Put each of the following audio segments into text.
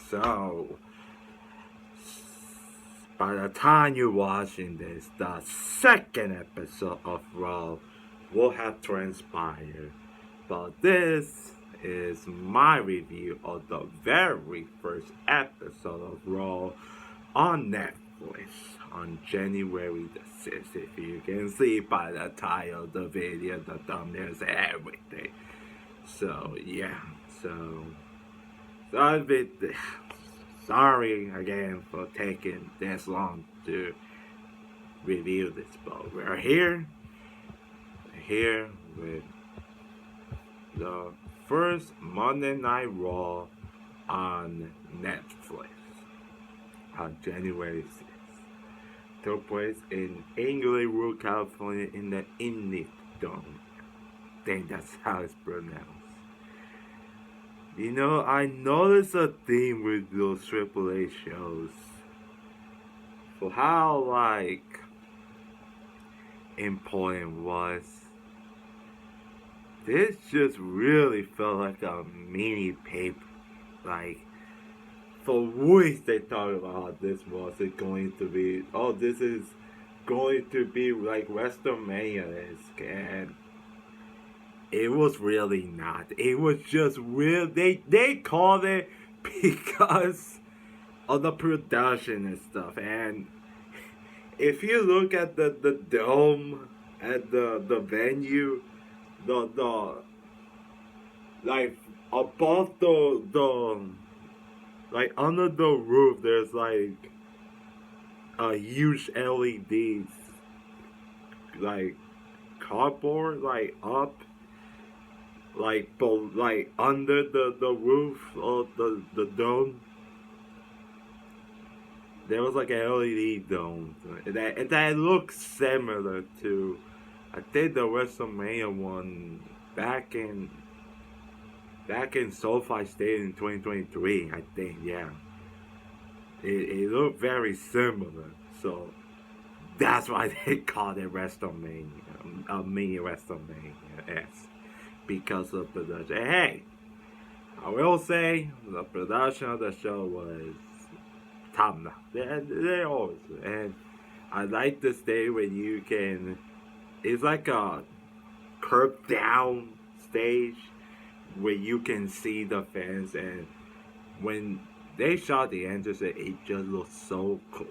So, by the time you're watching this, the second episode of Raw will have transpired. But this is my review of the very first episode of Raw on Netflix on January the 6th. If you can see by the title, the video, the thumbnails, everything. So, yeah. So I've been sorry again for taking this long to review this, but we're here with the first Monday Night Raw on Netflix on January 6th. Took place in Inglewood, California in the Indie Dome. I think that's how it's pronounced. You know, I noticed a theme with those AAA shows. For how, like, important was. This just really felt like a mini paper. Like, for weeks they talked about this was it going to be, oh, this is going to be like WrestleMania-esque, and it was really not. It was just real. They called it because of the production and stuff. And if you look at the dome at the venue, the like above the like under the roof, there's like a huge LEDs like cardboard like up like under the roof of the dome. There was like an LED dome that looks similar to, I think, the WrestleMania one back in SoFi Stadium in 2023. I think, yeah. It looked very similar, so that's why they called it WrestleMania, a mini WrestleMania, yes, because of the production. Hey, I will say the production of the show was top notch. They always, and I like the stage where you can. It's like a curved down stage where you can see the fans, and when they shot the entrance, it just looked so cool.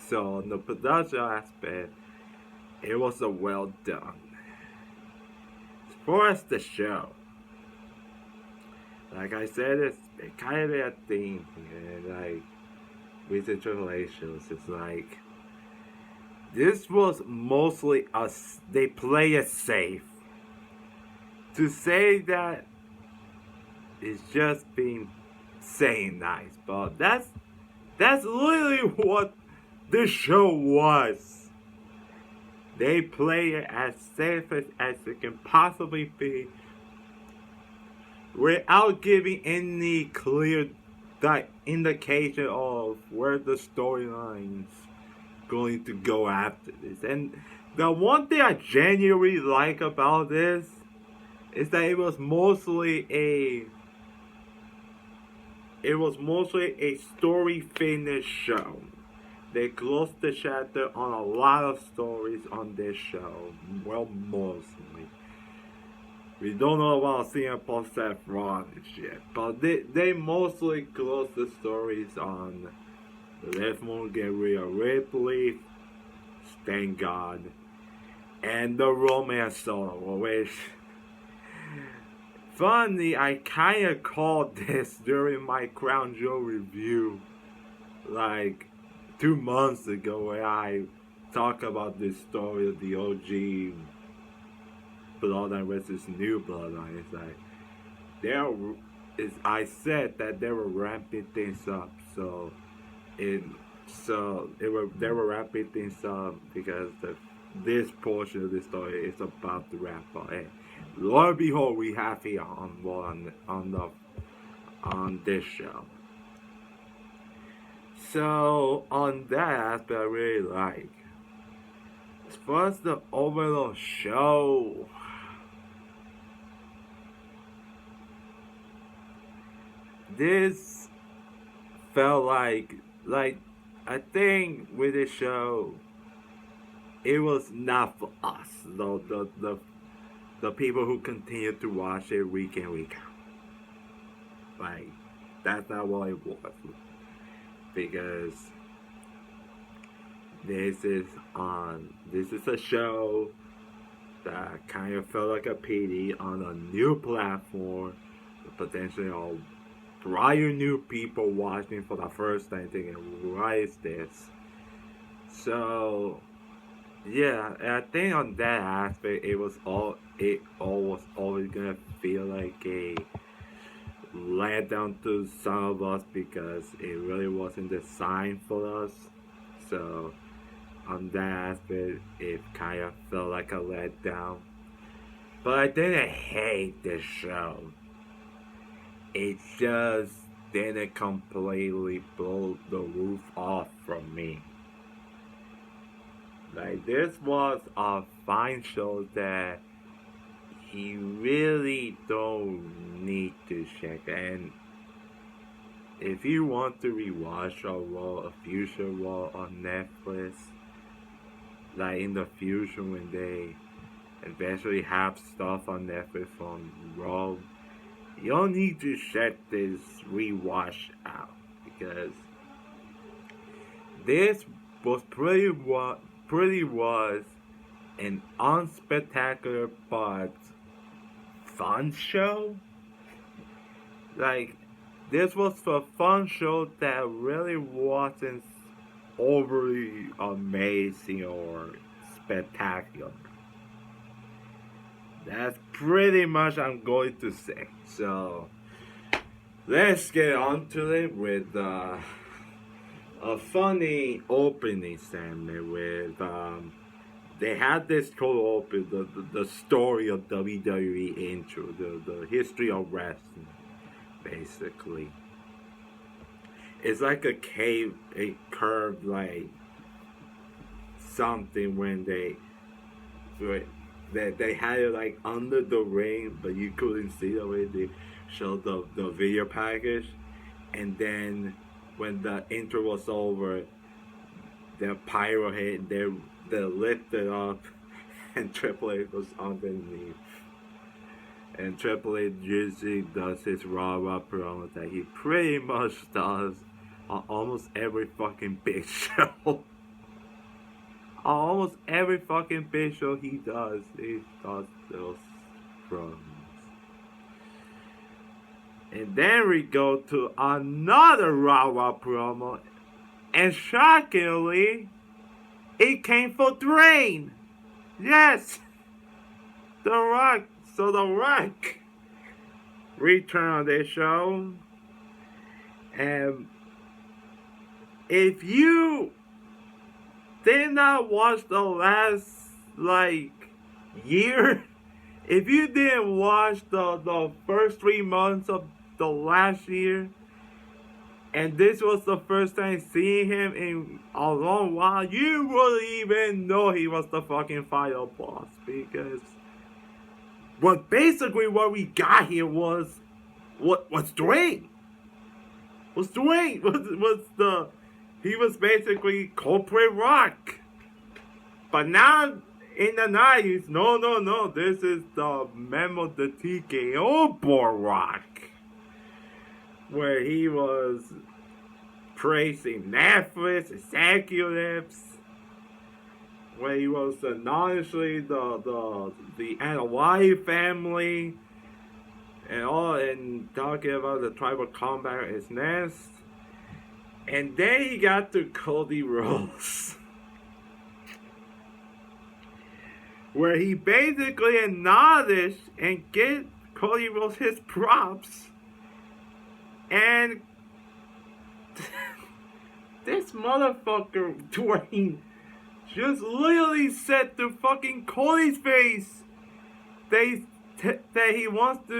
So on the production aspect, it was a well done. As far as the show, like I said, it's kind of a theme, and like with the AAA shows, it's like this was mostly us. They play it safe. To say that is just being saying nice, but that's literally what this show was. They play it as safe as it can possibly be, without giving any clear indication of where the storyline's going to go after this. And the one thing I genuinely like about this is that it was mostly a story finish show. They closed the chapter on a lot of stories on this show. Well, mostly. We don't know about CM Punk, Seth Rollins yet, but they mostly closed the stories on the Liv Morgan, Rhea Ripley, thank God, and the romance solo, which, funny, I kinda called this during my Crown Jewel review, like 2 months ago, where I talk about this story of the OG Bloodline versus New Bloodline. It's like I said that they were ramping things up, they were wrapping things up because this portion of the story is about to wrap up. And Lord behold, we have here on this show. So on that aspect, I really like. As far as the overall show, this felt like I think with this show, it was not for us, though the people who continue to watch it week in week out. Like that's not what it was, because this is a show that kind of felt like a PD on a new platform, potentially a brand new people watching for the first time thinking, why is this? So yeah, and I think on that aspect it all was always gonna feel like a letdown to some of us because it really wasn't designed for us. So on that aspect it kinda felt like a letdown. But I didn't hate the show. It just didn't completely blow the roof off from me. Like this was a fine show that you really don't need to check. And if you want to rewatch a future Raw on Netflix, like in the future when they eventually have stuff on Netflix from Raw, you don't need to check this rewatch out because this was pretty was an unspectacular but fun show. Like this was a fun show that really wasn't overly amazing or spectacular. That's pretty much I'm going to say. So let's get on to it with a funny opening segment with they had this cold open the story of WWE intro, the history of wrestling, basically. It's like a curved like something when they had it like under the ring, but you couldn't see the way they showed the video package, and then when the intro was over, the pyro hit, they lifted up, and Triple H was underneath. And Triple H usually does his raw promo that he pretty much does on almost every fucking big show. Almost every fucking big show he does those promos. And then we go to another Raw promo, and shockingly, it came for Dwayne. Yes, The Rock. So The Rock returned on this show, and if you did not watch the last year, if you didn't watch the first 3 months of the last year, and this was the first time seeing him in a long while, you wouldn't even know he was the fucking final boss, because what we got here was Dwayne. He was basically corporate Rock. But now in the 90s, no, this is the Memo the TKO boy Rock, where he was praising Netflix executives, where he was acknowledging the NY family and all, and talking about the tribal combat is next. And then he got to Cody Rhodes, where he basically acknowledged and gave Cody Rhodes his props. And this motherfucker, Dwayne, just literally said to fucking Cody's face that he wants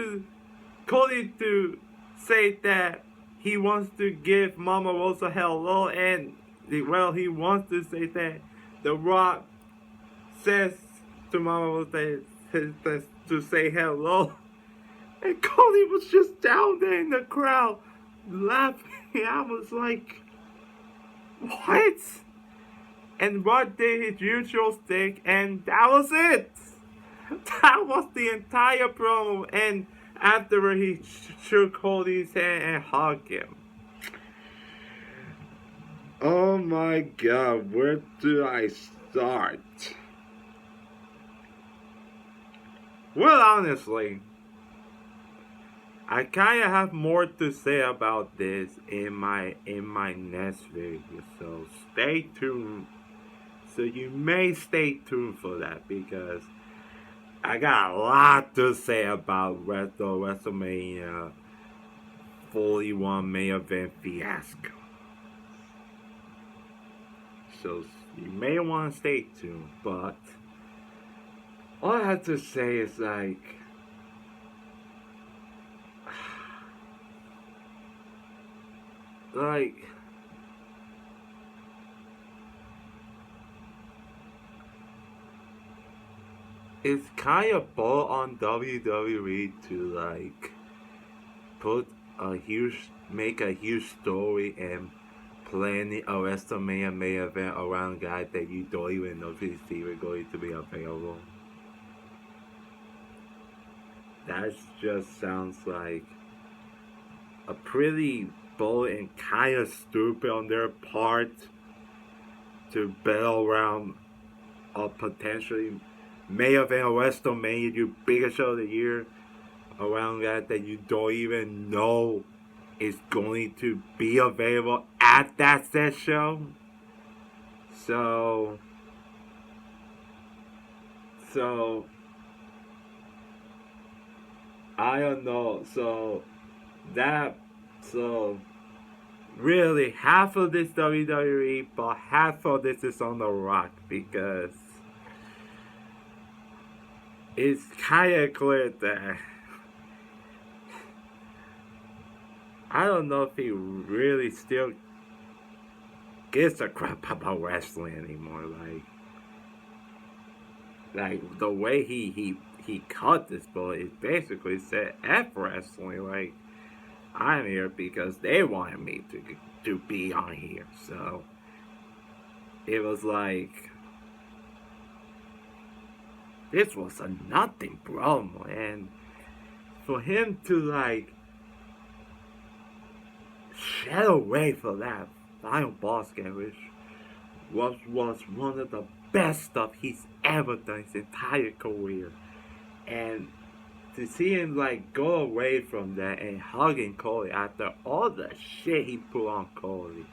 Cody to say that he wants to give Mama Rosa hello, and he wants to say that The Rock says to Mama Rosa to say hello, and Cody was just down there in the crowd laughing. I was like, what? And Rod did his usual stick, and that was it. That was the entire promo. And afterward, he shook Cody's hand and hugged him. Oh my god, where do I start? Well, honestly, I kind of have more to say about this in my next video, so stay tuned. So you may stay tuned for that because I got a lot to say about WrestleMania 41 main event fiasco. So you may want to stay tuned, but all I have to say is like it's kind of bold on WWE to make a huge story and planning a WrestleMania main event around guys that you don't even know if he's even going to be available. That just sounds like a pretty bold and kind of stupid on their part to bet around a potentially main event of WrestleMania, your biggest show of the year, around that you don't even know is going to be available at that set show. So I don't know. So really half of this WWE, but half of this is on The Rock because it's kind of clear that I don't know if he really still gives a crap about wrestling anymore. Like the way he cut this bullet is basically said F wrestling. Like, I'm here because they wanted me to be on here. So it was like this was a nothing promo, and for him to shed away for that final boss game, which was one of the best stuff he's ever done his entire career, and to see him go away from that and hugging Cody after all the shit he put on Cody.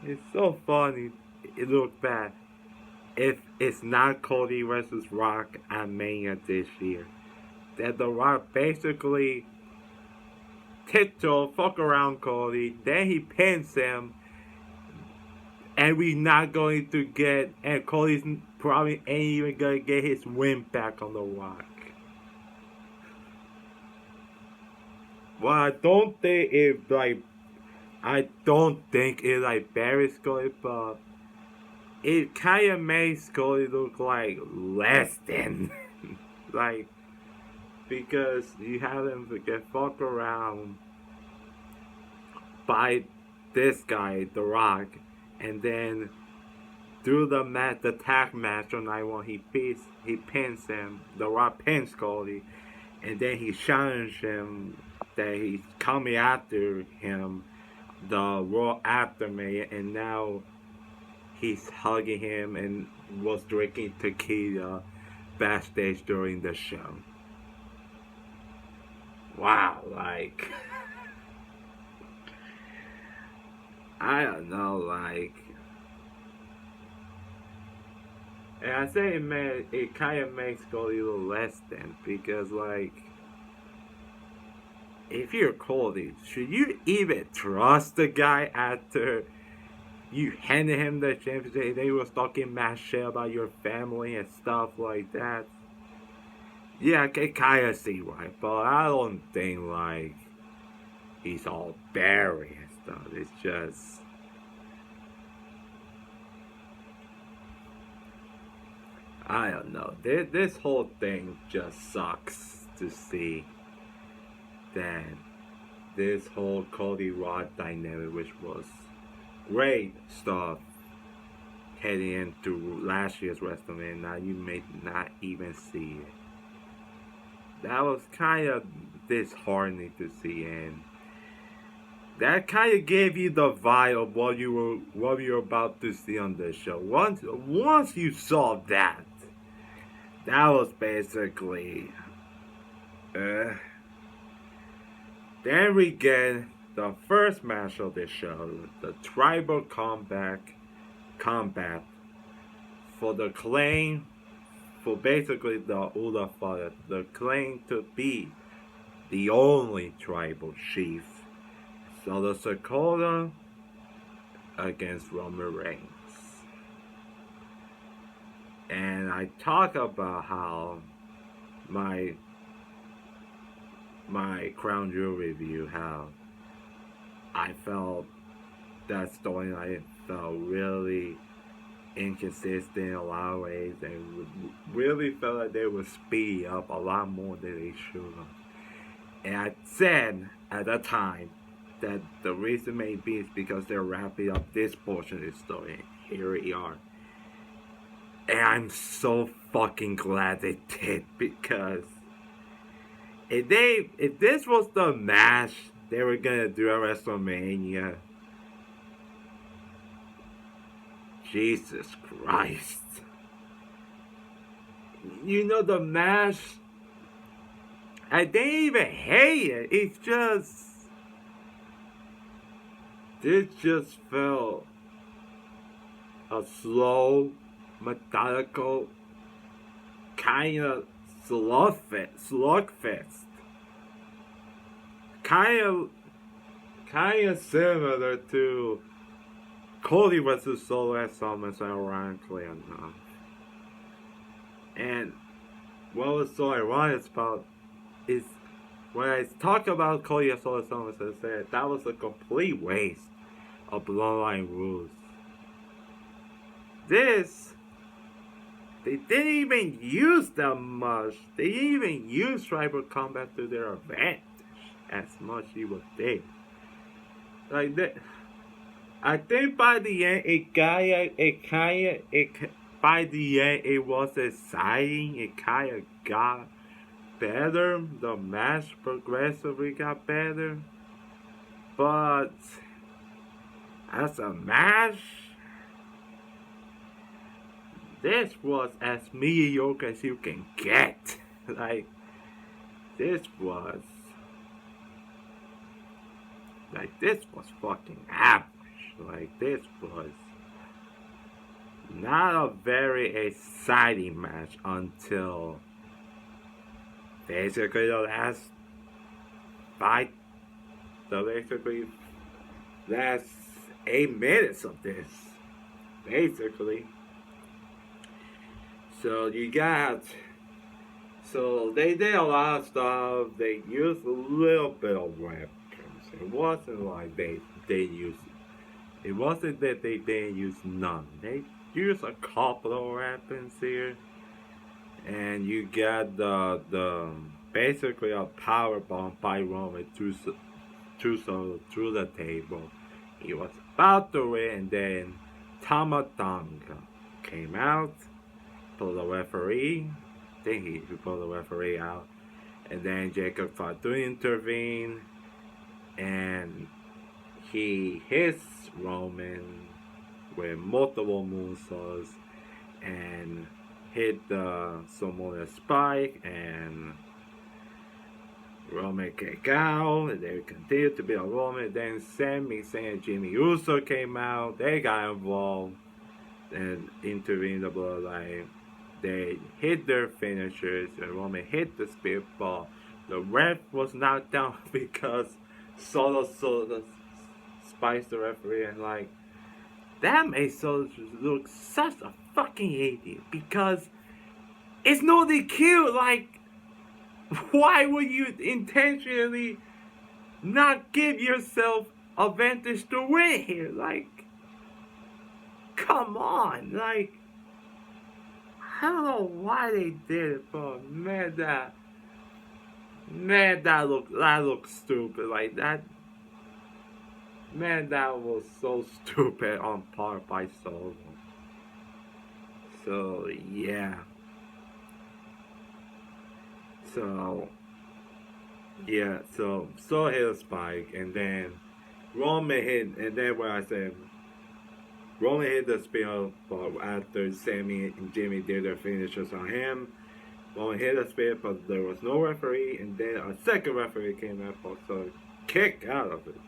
It's so funny. It looked bad. If it's not Cody versus Rock at Mania this year, that The Rock basically tiptoe, fuck around Cody, then he pins him, and we're not going to get, and Cody's probably ain't even gonna get his win back on The Rock. Well, I don't think it buries Cody, but it kind of makes Cody look like less than because you have him to get fucked around by this guy, The Rock, and then through the tag match on night one, he pins him. The Rock pins Cody, and then he challenges him that he's coming after him the Raw aftermath, and now he's hugging him and was drinking tequila backstage during the show. Wow, I don't know, and I say it kind of makes Cody a little less than, because if you're Cody, should you even trust the guy after you handed him the championship? They was talking mad shit about your family and stuff like that. Yeah, I can kind of see why, but I don't think he's all buried and stuff. It's just I don't know. This whole thing just sucks to see that this whole Cody Rod dynamic, which was great stuff heading into last year's WrestleMania, now you may not even see it. That was kind of disheartening to see, and that kind of gave you the vibe of what you were about to see on the show. Once you saw that, that was basically. Then we get the first match of the show, the Tribal Combat for the claim, for basically the Ula Father, the claim to be the only tribal chief. So the Dakota against Roman Reigns. And I talk about how my Crown Jewel review, how I felt that storyline felt really inconsistent in a lot of ways, and really felt like they would speed up a lot more than they should have. And I said at that time that the reason may be is because they're wrapping up this portion of the story. Here we are. And I'm so fucking glad they did, because if this was the match they were gonna do at WrestleMania, Jesus Christ. You know, the match, I didn't even hate it. It's just, this just felt a slow, methodical, kind of slugfest. Kind of similar to Cody vs. Solo at SummerSlam, ironically enough. And what was so ironic about is when I talk about Cody vs. Solo at SummerSlam, I said that was a complete waste of Bloodline rules. This, they didn't even use that much. They didn't even use tribal combat to their advantage as much as you would think. Like that, I think by the end by the end it was exciting. It kind of got better. The match progressively got better, but as a match, this was as mediocre as you can get. Like, this was fucking average. Like, this was not a very exciting match until basically the last 8 minutes of this, basically. So they did a lot of stuff. They used a little bit of weapons. It wasn't like they used. It wasn't that they didn't use none. They used a couple of weapons here, and you got the basically a power bomb by Roman through the table. He was about to win, and then Tama Tonga came out, pulled the referee. I think he pulled the referee out, and then Jacob Fatu intervened, and he hits Roman with multiple moonsaults and hit the Samoan spike, and Roman kicked out, and they continued to be a Roman. Then Sami Zayn and Jimmy Uso came out. They got involved and intervened the bloodline. They hit their finishers, and Roman hit the spitball. The ref was knocked down because Solo spiked the referee, and like, that made Solo look such a fucking idiot, because it's no DQ. Like, why would you intentionally not give yourself advantage to win here? Like, come on. Like, I don't know why they did it, but man, Man, that looked stupid. Like that. Man, that was so stupid on part by Solo. So yeah. So yeah. So hit a spike, and then Roman hit, and then when I said Roman hit the spin but after Sammy and Jimmy did their finishers on him. Roman hit a spin, but there was no referee, and then a second referee came out for a kick out of it.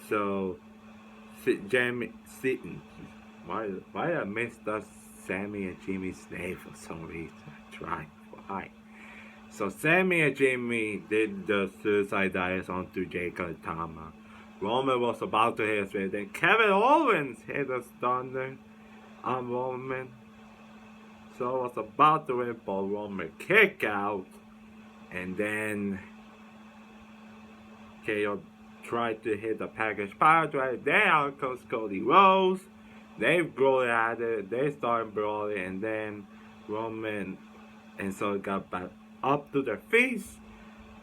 So Jamie, why I messed up Sammy and Jimmy's name for some reason? I tried. Why? So Sammy and Jimmy did the suicide dives onto Jacob Tama. Roman was about to hit a spin, then Kevin Owens hit a stunner on Roman. So I was about to win, but Roman kick out, and then KO tried to hit the package power drive. Then out comes Cody Rhodes. They go at it. They start brawling, and then Roman and so it got back up to their feet.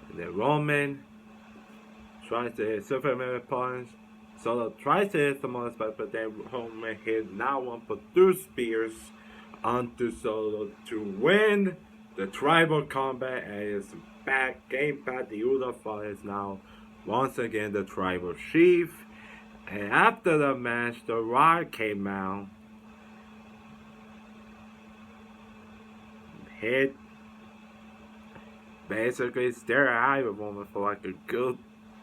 And then Roman tries to hit Superman punch. Solo tries to hit some other spot, but then Roman hit now one for two spears onto Solo to win the tribal combat, and it's back, game back. The Udafa is now once again the tribal chief. And after the match, The Rock came out, hit, basically stared at the woman for like a good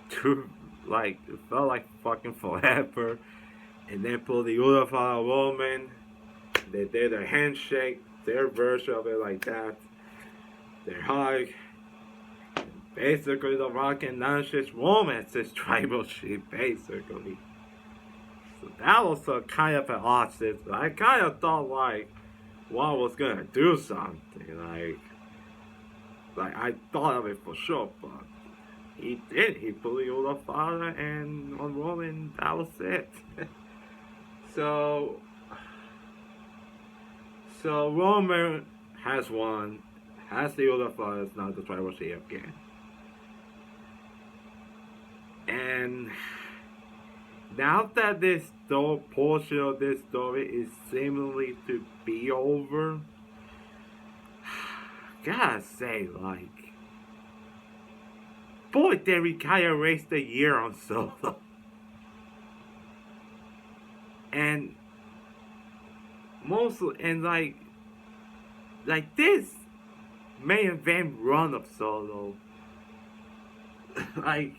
two, like it felt like fucking forever. And then pulled the Udafa woman. They did a handshake, their version of it like that. Their hug. Basically, The Rock announced his woman as his tribal chief, basically. So that was a kind of an odd system. I kind of thought like Juan was gonna do something, like I thought of it for sure, but he did. He pulled the father and on Roman, that was it. so Roman has won, has the other fathers, not the tribal chief again. And now that this portion of this story is seemingly to be over, gotta say, like, boy, did we kind of waste a year on Solo. And mostly, and like this main event run of Solo, like,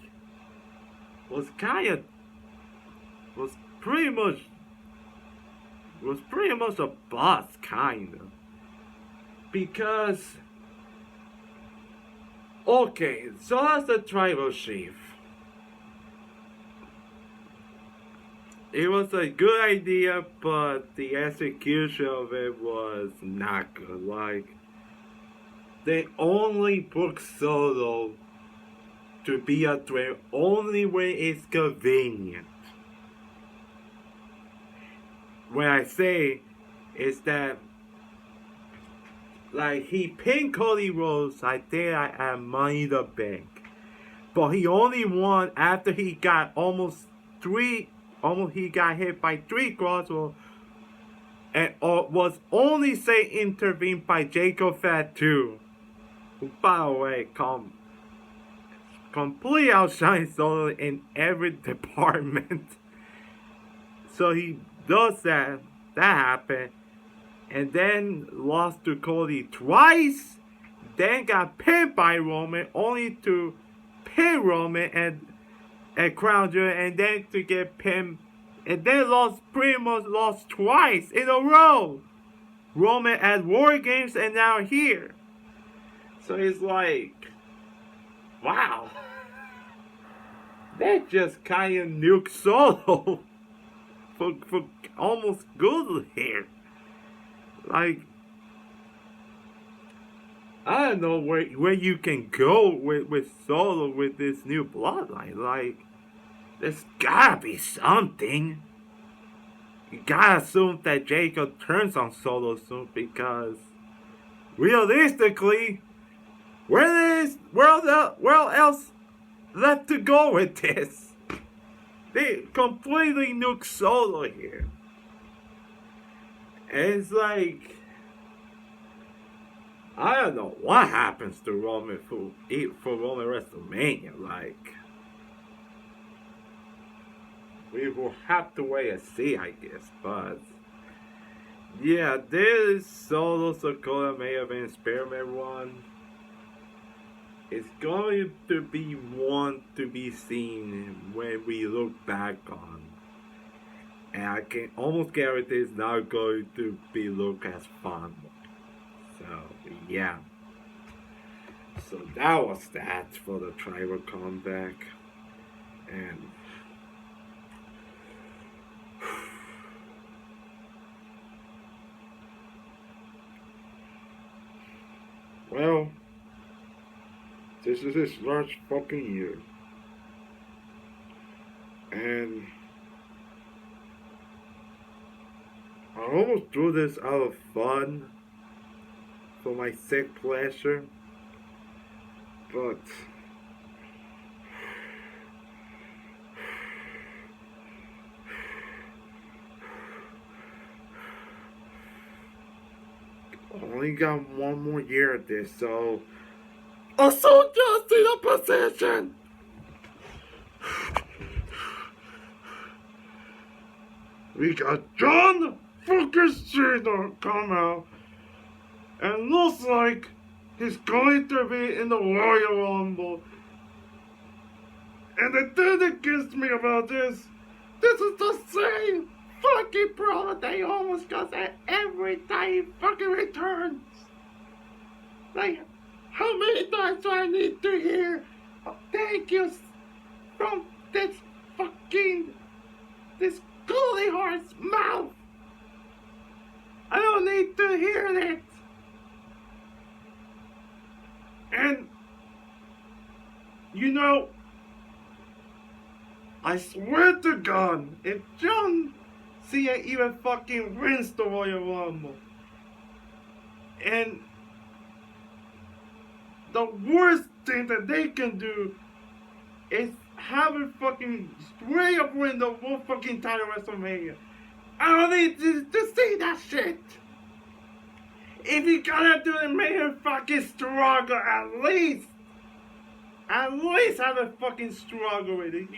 was pretty much a bust, kind of, because okay, so as the tribal chief, it was a good idea, but the execution of it was not good. Like, they only booked Solo to be a threat only when it's convenient. When I say is that, like, he pinned Cody Rhodes, I think at Money in the Bank, but he only won after he got he got hit by 3 crossbows, and was only say intervened by Jacob Fatu, who, by the way, completely outshines Solo in every department. So he does that happened, and then lost to Cody twice, then got pinned by Roman, only to pin Roman and Crown Jewel, and then to get pinned, and then pretty much lost twice in a row. Roman at War Games and now here. So it's like, wow. They just kind of nuked Solo for almost good here. Like, I don't know where you can go with Solo with this new bloodline. Like, there's gotta be something. You gotta assume that Jacob turns on Solo soon, because realistically, where else left to go with this? They completely nuke Solo here. And it's like, I don't know what happens to Roman for Roman WrestleMania. Like, we will have to wait and see, I guess. But yeah, this Solo Sokola main event experiment one is going to be one to be seen when we look back on. And I can almost guarantee it's not going to be looked as fun. So yeah. So that was that for the tribal comeback. And well, this is his last fucking year. And I almost do this out of fun, for my sick pleasure, but only got one more year at this, so also just in a position. We got John fucking Cena come out, and looks like he's going to be in the Royal Rumble. And the thing that gets me about this is the same fucking problem they almost got at every time he fucking returns. Like, how many times do I need to hear thank yous from this Goldie Heart's mouth? I don't need to hear it. And, you know, I swear to God, if John Cena even fucking wins the Royal Rumble, and the worst thing that they can do is have him fucking straight up win the whole fucking title WrestleMania. I don't need to see that shit. If you gotta do it, make him fucking struggle at least. At least have a fucking struggle with it.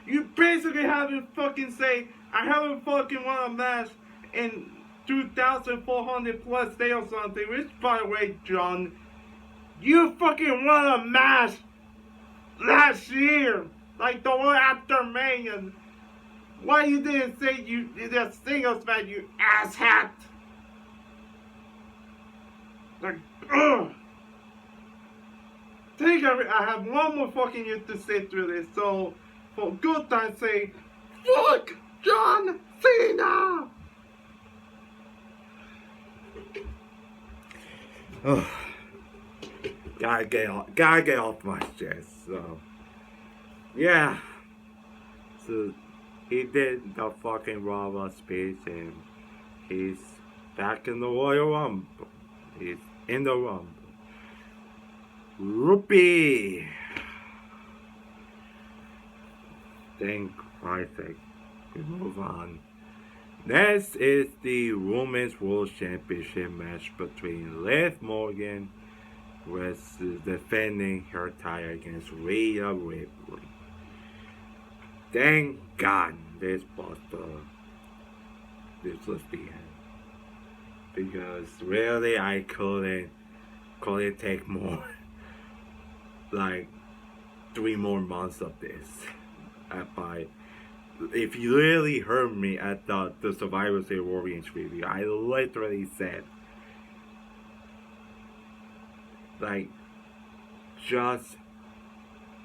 You basically have him fucking say, I haven't fucking won a match in 2,400 plus days or something. Which, by the way, John, you fucking won a match last year. Like the one after Mania. Why you didn't say you did a singles match, you asshat? Like, ugh. I have one more fucking year to sit through this, so for good time's sake, fuck John Cena! Oh, gotta get off my chest. So yeah, so he did the fucking Raw speech, and he's back in the Royal Rumble. He's in the Rumble. Rupee. Thank Christ, we move on. Next is the Women's World Championship match between Liv Morgan versus defending her title against Rhea Ripley. Thank God this was the end. Because really I couldn't take more like 3 more months of this. If you really heard me at the Survivor Series Warriors review, I literally said, like, just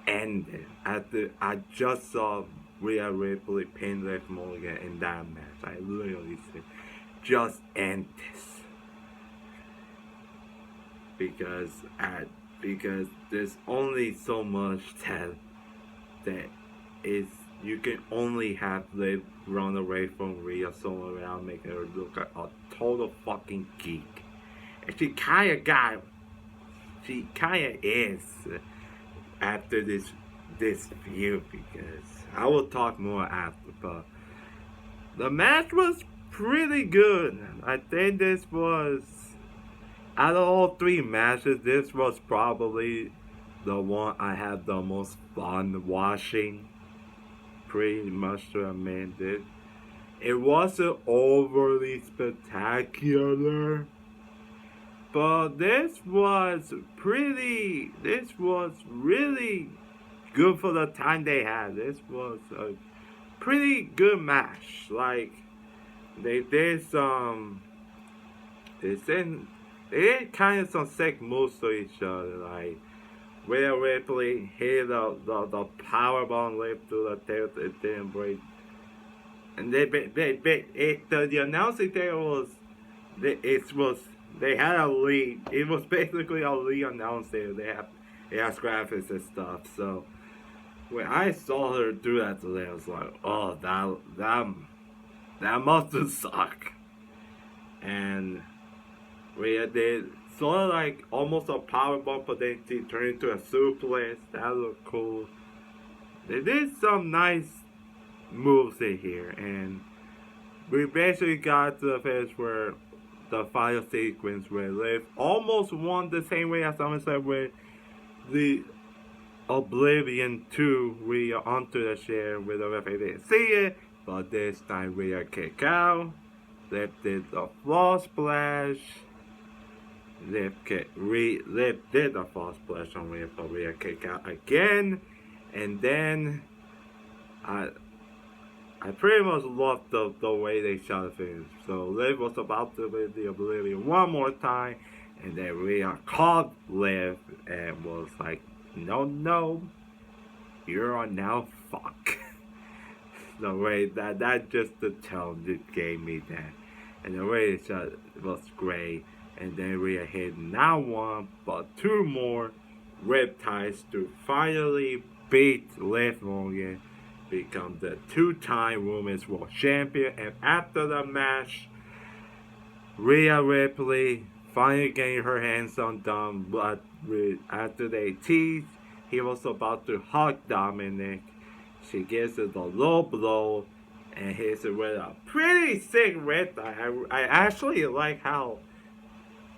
end it. I just saw Rhea Ripley pin Liv Morgan in that match. I literally said, just end this. Because there's only so much that is, you can only have Liv run away from Rhea somewhere without making her look like a total fucking geek. And she kinda got she kind of is after this feud, because I will talk more after. But the match was pretty good. I think this was, out of all three matches, this was probably the one I had the most fun watching. Pretty much to admit it. It wasn't overly spectacular, but this was really good for the time they had. This was a pretty good match. Like, they did some, they did kind of some sick moves to each other. Like, Rhea Ripley hit the powerbomb lift to the tail, it didn't break. And the announcing there was, they had a lead. It was basically a lead announcer. They had graphics and stuff. So when I saw her do that today, I was like, oh, that must have sucked. And Rhea did sort of like almost a power bomb, but then she turned into a suplex. That looked cool. They did some nice moves in here, and we basically got to the phase where the final sequence where Liv almost won the same way as someone said with the Oblivion 2 Rhea onto the chair with the referee didn't see it, but this time Rhea kicked out. Liv did the fall splash. Liv did the fall splash on Rhea, but Rhea kicked out again, and then I pretty much loved the way they shot things. So Liv was about to win the Oblivion one more time, and then Rhea called Liv and was like, no, you're now fuck. The way that just the tone just gave me that. And the way it shot was great. And then Rhea hit not one, but two more riptides to finally beat Liv Morgan, become the two-time Women's World Champion. And after the match, Rhea Ripley finally getting her hands on Dom, but after they teased, he was about to hug Dominic. She gives it a low blow and hits it with a pretty sick red eye. I actually like how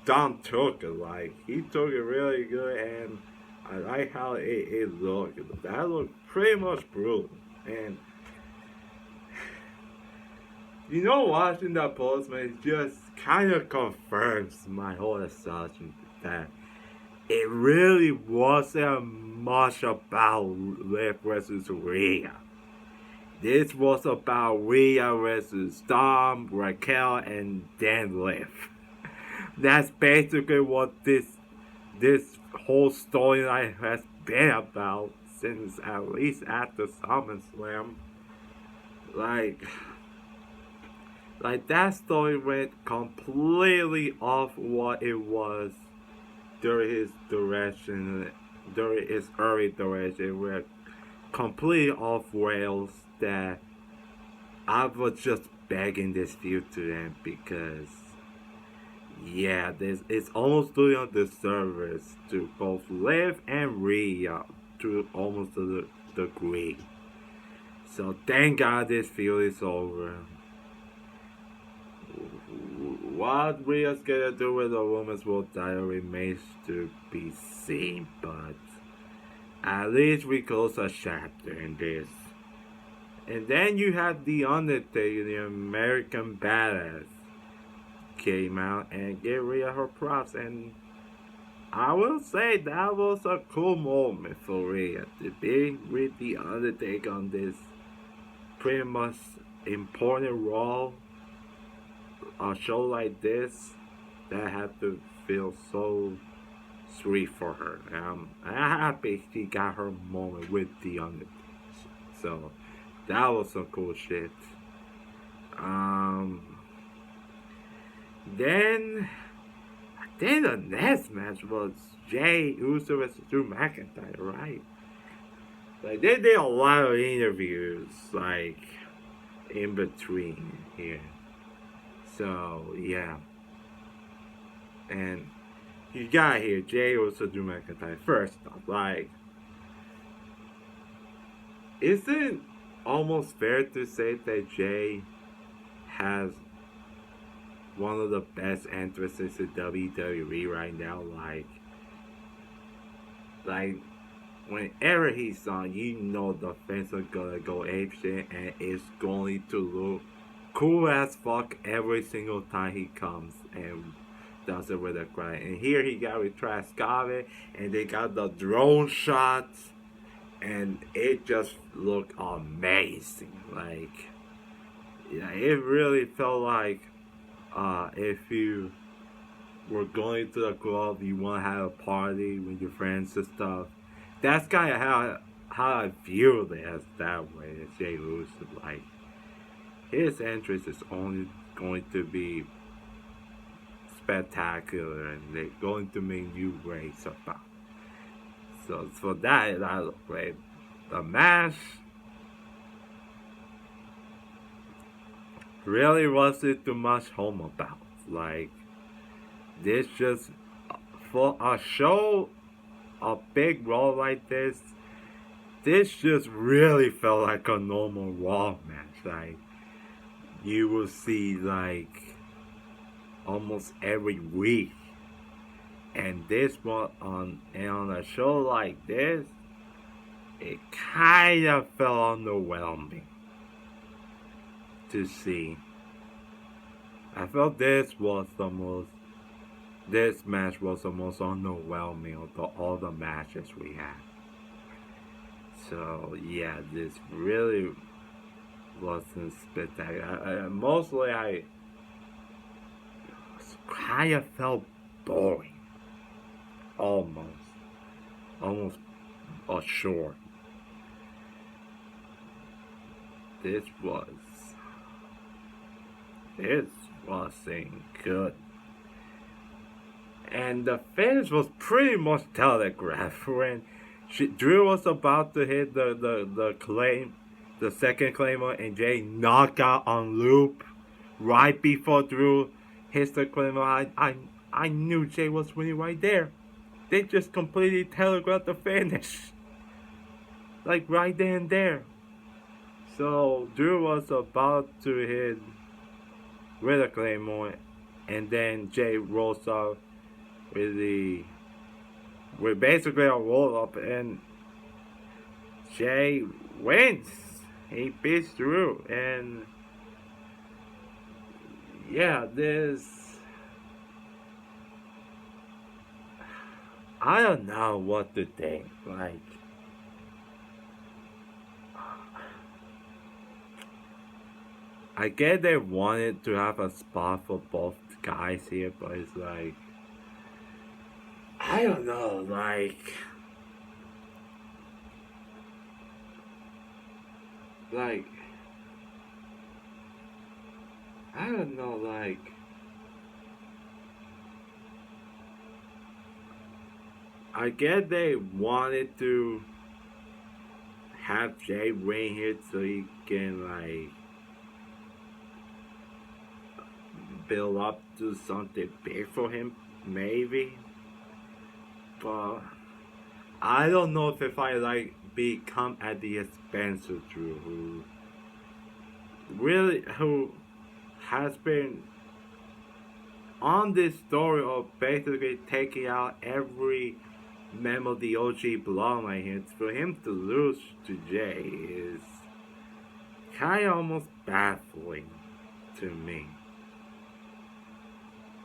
Dom took it. Like, he took it really good, and I like how it looked. That looked pretty much brutal. And you know, watching that Postman just kind of confirms my whole assumption that it really wasn't much about Liv versus Rhea. This was about Rhea versus Dom, Raquel, and then Liv. That's basically what this whole storyline has been about since at least after SummerSlam. Like that story went completely off what it was during his direction, during his early direction. It went completely off rails that I was just begging this feud to end, because yeah, it's almost doing a disservice to both Liv and Rhea to almost a degree. So thank God this feud is over. What Rhea's gonna do with the Women's World title remains to be seen, but at least we close a chapter in this. And then you have The Undertaker, the American Badass, came out and gave Rhea her props, and I will say that was a cool moment for Rhea to be with The Undertaker on this pretty much important role. A show like this, that had to feel so sweet for her. I'm happy she got her moment with The Undertaker. So that was some cool shit. Then I think the next match was Jey Uso versus Drew McIntyre, right? Like, they did a lot of interviews, like, in between here. So, yeah. And you got here, Jay also Drew McIntyre. First off, like, is it almost fair to say that Jay has one of the best entrances in WWE right now? Like whenever he's on, you know the fans are gonna go apeshit, and it's going to look cool as fuck every single time he comes and does it with a crowd. And here he got with Traskavit, and they got the drone shots, and it just looked amazing. Like, yeah, it really felt like if you were going to the club, you want to have a party with your friends and stuff. That's kind of how I viewed it as that way. As Jay Lewis, like, his entrance is only going to be spectacular, and they're going to make new ways about. So for that, I look great. The match really wasn't too much home about. Like, this just for a show, a big role like this just really felt like a normal Raw match. Like, you will see like almost every week, and this one on a show like this, it kind of felt underwhelming to see. I felt this match was the most underwhelming of all the matches we had. So yeah, this really wasn't spectacular. Mostly I kind of felt boring. Almost short. This wasn't good. And the finish was pretty much telegraphed when Drew was about to hit the claim, the second claimer, and Jay knocked out on loop right before Drew hits the claimer. I knew Jay was winning right there. They just completely telegraphed the finish, like right then and there. So Drew was about to hit with a claymore, and then Jay rolls off with basically a roll up, and Jay wins. He beats Drew, and yeah, I don't know what to think. Like, I get they wanted to have a spot for both guys here, but it's like, I don't know, like I don't know, like I get they wanted to have Jay win here so he can like build up to something big for him, maybe. But I don't know if I like become at the expense of Drew, who has been on this story of basically taking out every member of the OG bloodline here. For him to lose to Jay is kind of almost baffling to me.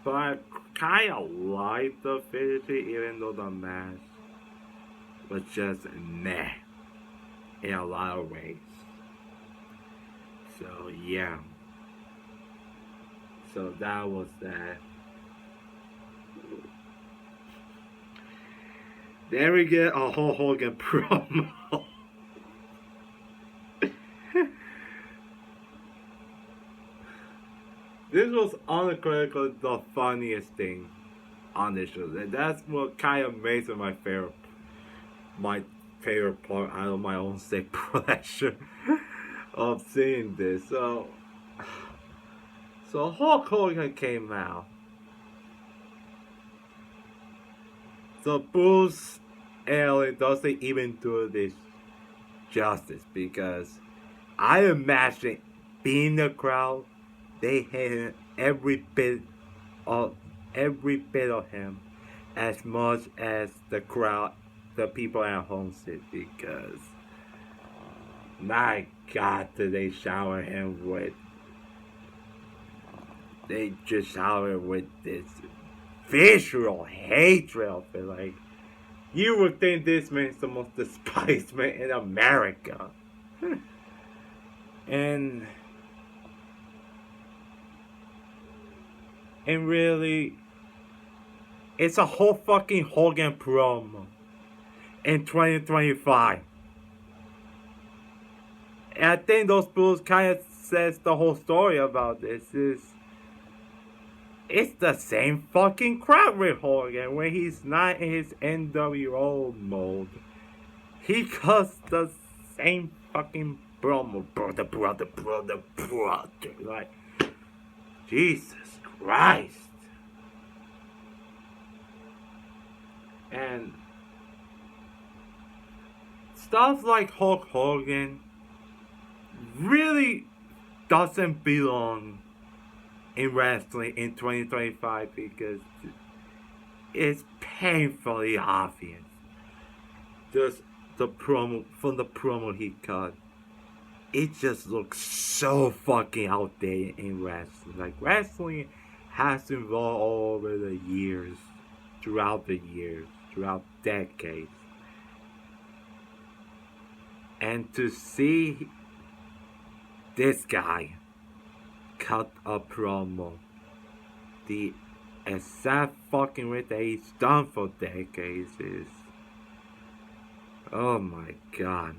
But I kind of like the finish, even though the match was just meh in a lot of ways. So yeah. So that was that. Then we get a Hulk Hogan promo. This was unequivocally the funniest thing on this show. That's what kind of makes it my favorite part out of my own sick pleasure of seeing this. So Hulk Hogan came out, So Bruce Allen doesn't even do this justice because I imagine being the crowd, they hated of every bit of him as much as the crowd, the people at home did, because my God, did they shower him with? They just shower with this visual hatred of it. Like, you would think this man's the most despised man in America. and and really, it's a whole fucking Hogan promo in 2025. And I think those Bulls kind of says the whole story about this. It's the same fucking crap with Hogan when he's not in his NWO mode. He cuts the same fucking promo, brother. Like, Jesus Christ. And stuff like Hulk Hogan really doesn't belong in wrestling in 2025 because it's painfully obvious. Just the promo he cut, it just looks so fucking outdated in wrestling. Like, wrestling has evolved over the years, throughout decades. And to see this guy cut a promo the exact fucking way that he's done for decades is, oh my God.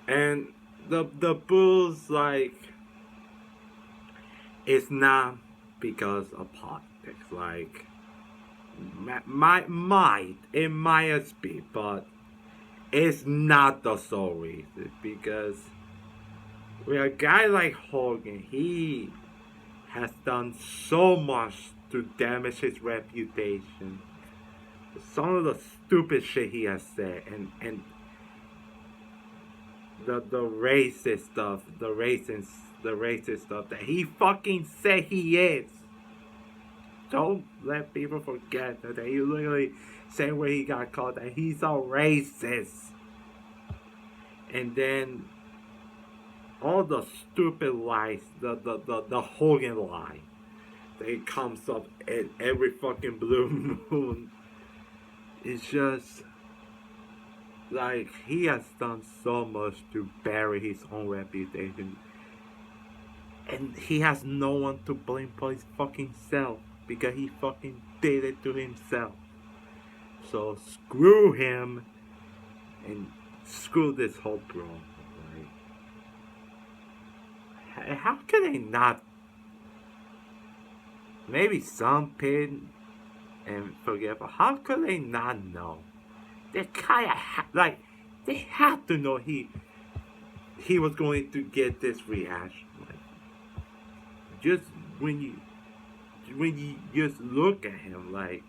And the Bulls, like, it's not because of politics. Like, it might be, but it's not the sole reason. Because with a guy like Hogan, he has done so much to damage his reputation. Some of the stupid shit he has said, and the racist stuff, the racist stuff that he fucking said he is. Don't let people forget that he literally said where he got caught that he's a racist. And then all the stupid lies, the Hogan lie that comes up in every fucking blue moon. It's just like he has done so much to bury his own reputation. And he has no one to blame but his fucking self. Because he fucking did it to himself. So screw him. And screw this whole promo. Like, how can they not? Maybe some pin and forget, but how could they not know? They kinda they have to know he was going to get this reaction. Like, just when you just look at him, like,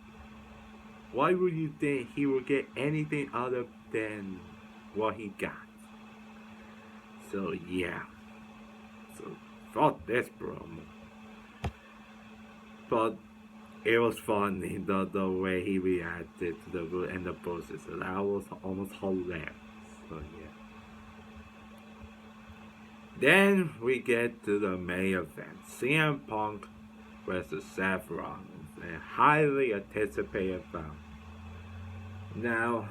why would you think he would get anything other than what he got? So yeah. So fuck this promo. But it was funny the way he reacted to the Root and the Bulls. So that was almost hilarious. So yeah. Then we get to the main event. CM Punk versus Seth Rollins, a highly anticipated bout. Now,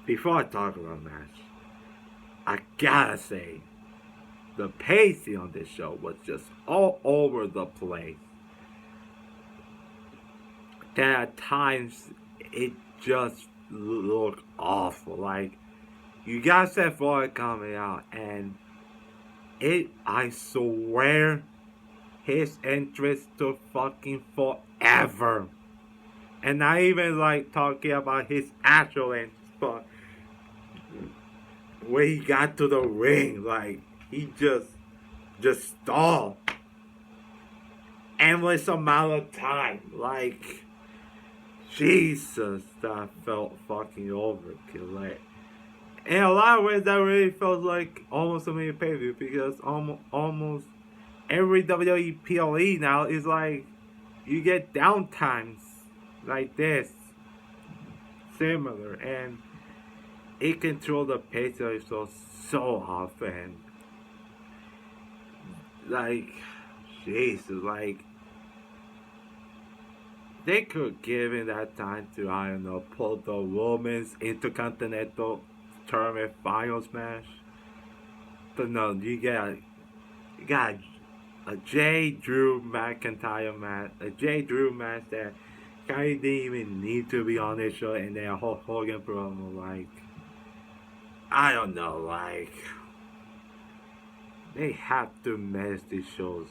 before I talk about the match, I gotta say, the pacing on this show was just all over the place. That at times, it just looked awful. Like, you got Seth Rollins coming out, and I swear, his entrance took fucking forever. And I even like talking about his actual entrance, but when he got to the ring, like, he just stalled. endless amount of time. Like, Jesus, that felt fucking overkill. Like, in a lot of ways, that really felt like almost a mini pay-per-view because almost every WWE PLE now is like you get downtimes like this, similar, and it controls the pace of the show so often. Like, Jesus, like they could give in that time to, I don't know, pull the women's intercontinental tournament finals match. But no, you got a J. Drew McIntyre match, a J. Drew match that kind of didn't even need to be on this show, and then a whole Hogan promo. Like, I don't know, like they have to manage these shows,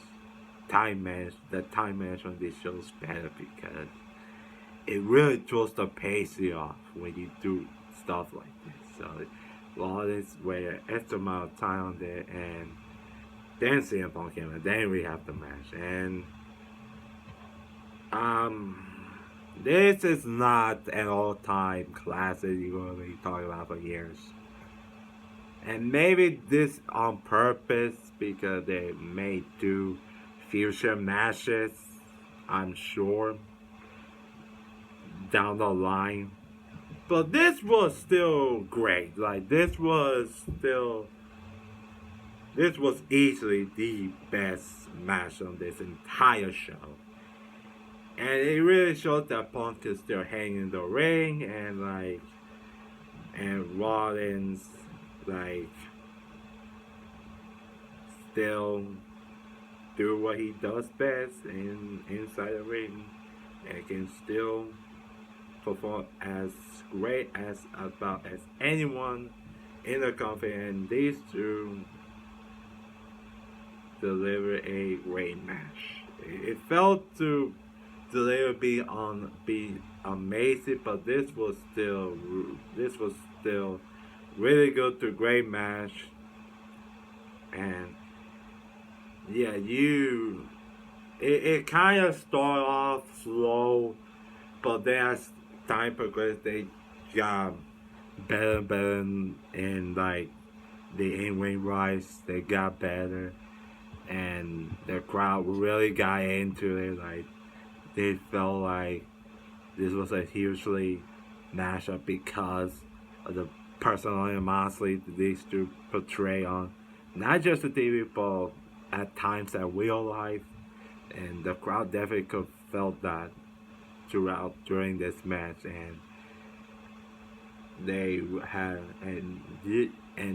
the time management on these shows better because it really throws the pace off when you do stuff like this. So, Rollins waited extra amount of time on there, and then CM Punk came, and then we have the match, and this is not an all-time classic you're gonna be talking about for years. And maybe this on purpose because they may do future matches, I'm sure, down the line. But this was still great. Like, this was easily the best match on this entire show. And it really showed that Punk is still hanging in the ring, and Rollins, like, still do what he does best inside the ring, and can still perform as great as about as anyone in the company. And these two deliver a great match. It felt to deliver be amazing, but this was still really good to great match. And yeah, it kind of started off slow, but then as time progressed, they got better and better, and like the in-ring rights, they got better, and the crowd really got into it. Like, they felt like this was a hugely mashup because of the personal animosity that these two portray on not just the TV but at times at real life, and the crowd definitely could felt that during this match, and they had and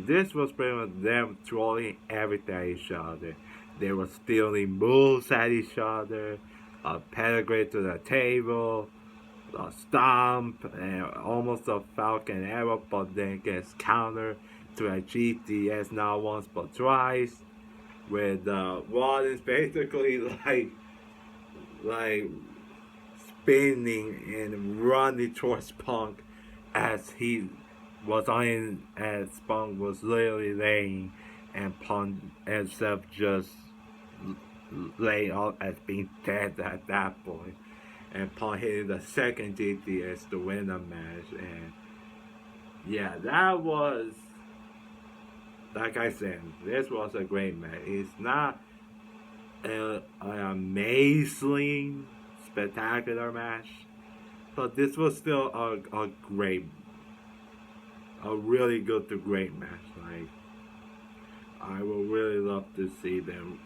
this was pretty much them throwing everything at each other. They were stealing moves at each other, a pedigree to the table, a stomp, and almost a Falcon Arrow, but then gets countered to a GTS not once but twice, with Rollins basically like spinning and running towards Punk as he was on, as Punk was literally laying, and Punk himself just lay out as being dead at that point, and Punk hitting the second GTS to win the match. And yeah, that was, like I said, this was a great match. It's not an amazing, spectacular match, but this was still a really good to great match. Like, I would really love to see them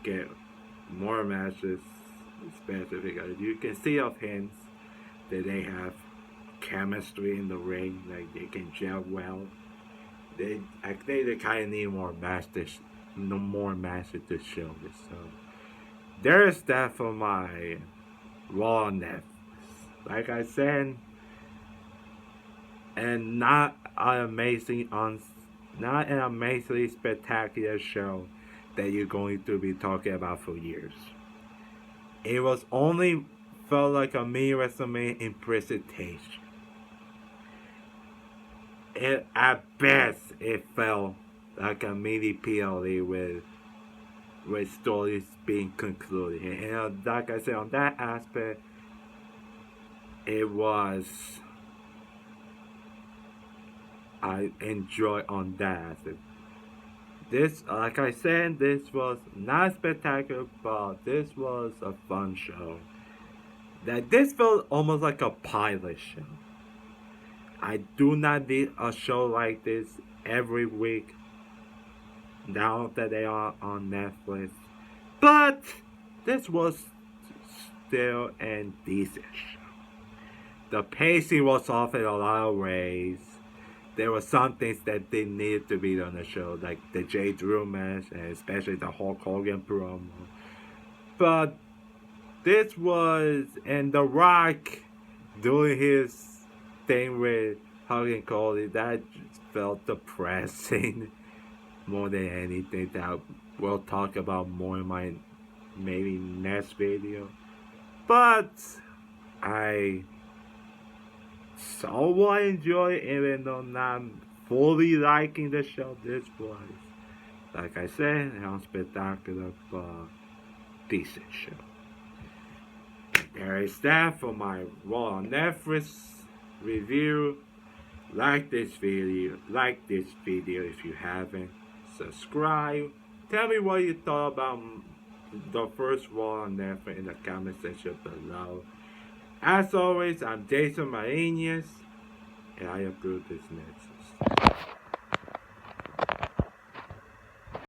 get more matches, especially because you can see of hints that they have chemistry in the ring, like they can gel well. I think they kind of need more matches to show this. So there is that for my Raw Netflix. Like I said, and not an amazingly spectacular show that you're going to be talking about for years. It was only felt like a mini WrestleMania in presentation. At best, it felt like a mini PLE with with stories being concluded. And like I said, on that aspect, it was, I enjoy on that aspect. This, like I said, this was not spectacular, but this was a fun show. That this felt almost like a pilot show. I do not need a show like this every week. Now that they are on Netflix, but this was still a decent show. The pacing was off in a lot of ways. There were some things that didn't need to be on the show, like the J. Drew match, and especially the Hulk Hogan promo. But this was, and The Rock doing his thing with Hogan Cody, that just felt depressing more than anything. That we'll talk about more in my maybe next video. But I somewhat enjoy it, even though not fully liking the show. This was, like I said, a spectacular but decent show. There is that for my Raw on Netflix review. Like this video if you haven't. Subscribe. Tell me what you thought about the first Raw on Netflix in the comment section below. As always, I'm Jason Marinius, and I approve this next.